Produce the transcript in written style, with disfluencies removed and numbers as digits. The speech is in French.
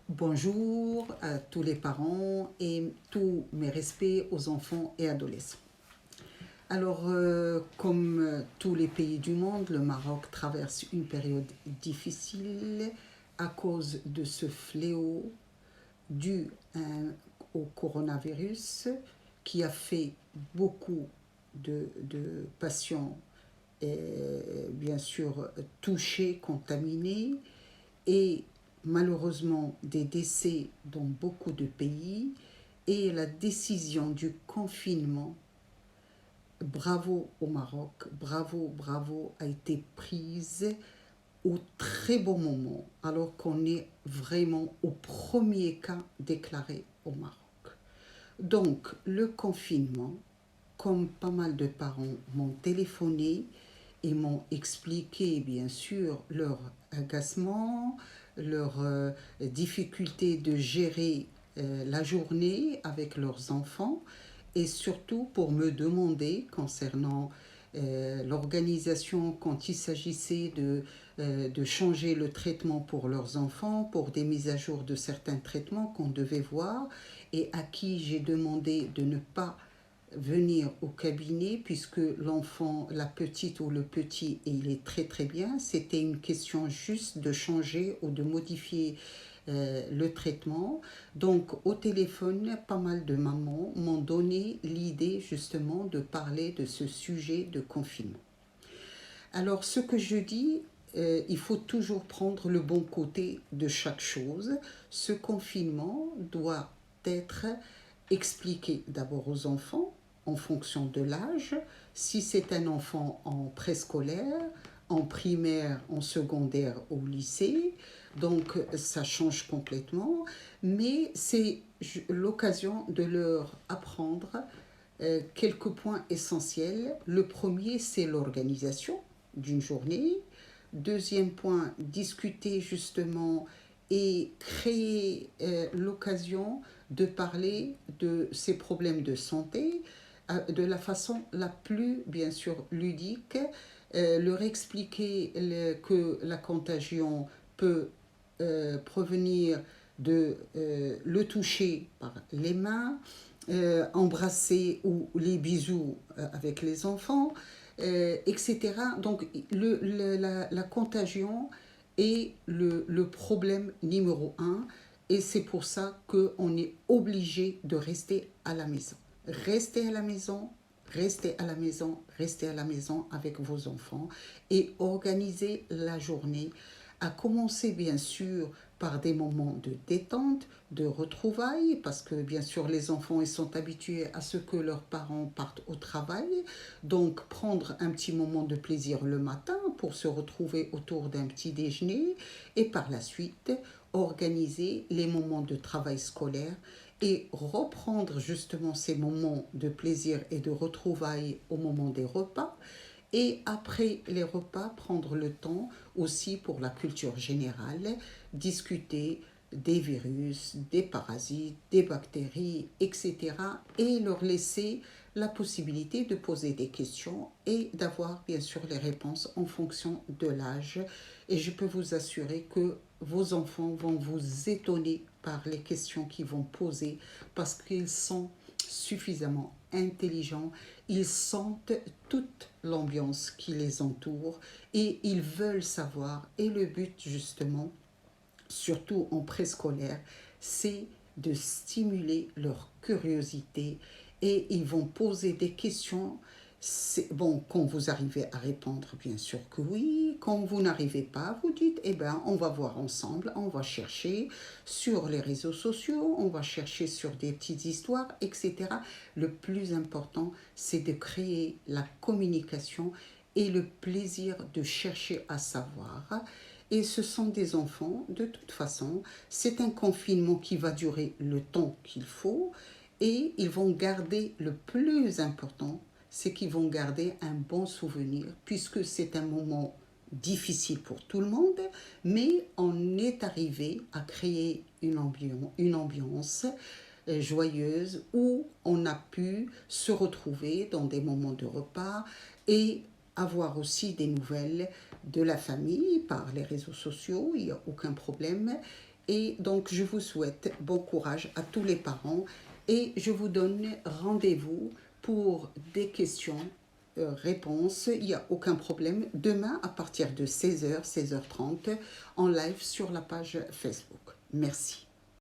Bonjour à tous les parents et tous mes respects aux enfants et adolescents. Alors, comme tous les pays du monde, le Maroc traverse une période difficile à cause de ce fléau dû au coronavirus qui a fait beaucoup de patients, bien sûr, touchés, contaminés et malheureusement des décès dans beaucoup de pays et la décision du confinement, bravo au Maroc, bravo, bravo, a été prise au très bon moment alors qu'on est vraiment au premier cas déclaré au Maroc. Donc le confinement, comme pas mal de parents m'ont téléphoné et m'ont expliqué bien sûr leur agacement, leur difficulté de gérer la journée avec leurs enfants et surtout pour me demander concernant l'organisation quand il s'agissait de changer le traitement pour leurs enfants, pour des mises à jour de certains traitements qu'on devait voir et à qui j'ai demandé de ne pas venir au cabinet puisque l'enfant, la petite ou le petit, et il est très très bien, c'était une question juste de changer ou de modifier le traitement. Donc au téléphone, pas mal de mamans m'ont donné l'idée justement de parler de ce sujet de confinement. Alors ce que je dis, il faut toujours prendre le bon côté de chaque chose. Ce confinement doit être expliqué d'abord aux enfants en fonction de l'âge. Si c'est un enfant en préscolaire, en primaire, en secondaire, au lycée, donc ça change complètement, mais c'est l'occasion de leur apprendre quelques points essentiels. Le premier, c'est l'organisation d'une journée. Deuxième point, discuter justement et créer l'occasion de parler de ces problèmes de santé de la façon la plus, bien sûr, ludique, leur expliquer que la contagion peut provenir de le toucher par les mains, embrasser ou les bisous avec les enfants, etc. Donc la contagion est le problème numéro un et c'est pour ça qu'on est obligé de rester à la maison. Restez à la maison, restez à la maison, restez à la maison avec vos enfants et organisez la journée, à commencer bien sûr par des moments de détente, de retrouvailles, parce que bien sûr les enfants ils sont habitués à ce que leurs parents partent au travail, donc prendre un petit moment de plaisir le matin pour se retrouver autour d'un petit déjeuner et par la suite organiser les moments de travail scolaire et reprendre justement ces moments de plaisir et de retrouvailles au moment des repas et après les repas, prendre le temps aussi pour la culture générale, discuter des virus, des parasites, des bactéries, etc. et leur laisser la possibilité de poser des questions et d'avoir bien sûr les réponses en fonction de l'âge. Et je peux vous assurer que vos enfants vont vous étonner par les questions qu'ils vont poser parce qu'ils sont suffisamment intelligents, ils sentent toute l'ambiance qui les entoure et ils veulent savoir. Et le but justement, surtout en préscolaire, c'est de stimuler leur curiosité et ils vont poser des questions. Bon, quand vous arrivez à répondre, bien sûr que oui. Quand vous n'arrivez pas, vous dites, eh bien, on va voir ensemble, on va chercher sur les réseaux sociaux, on va chercher sur des petites histoires, etc. Le plus important, c'est de créer la communication et le plaisir de chercher à savoir. Et ce sont des enfants, de toute façon, c'est un confinement qui va durer le temps qu'il faut et ils vont garder le plus important, c'est qu'ils vont garder un bon souvenir puisque c'est un moment difficile pour tout le monde, mais on est arrivé à créer une ambiance joyeuse où on a pu se retrouver dans des moments de repas et avoir aussi des nouvelles de la famille par les réseaux sociaux, il n'y a aucun problème. Et donc, je vous souhaite bon courage à tous les parents et je vous donne rendez-vous pour des questions, réponses. Il n'y a aucun problème. Demain, à partir de 16h, 16h30, en live sur la page Facebook. Merci.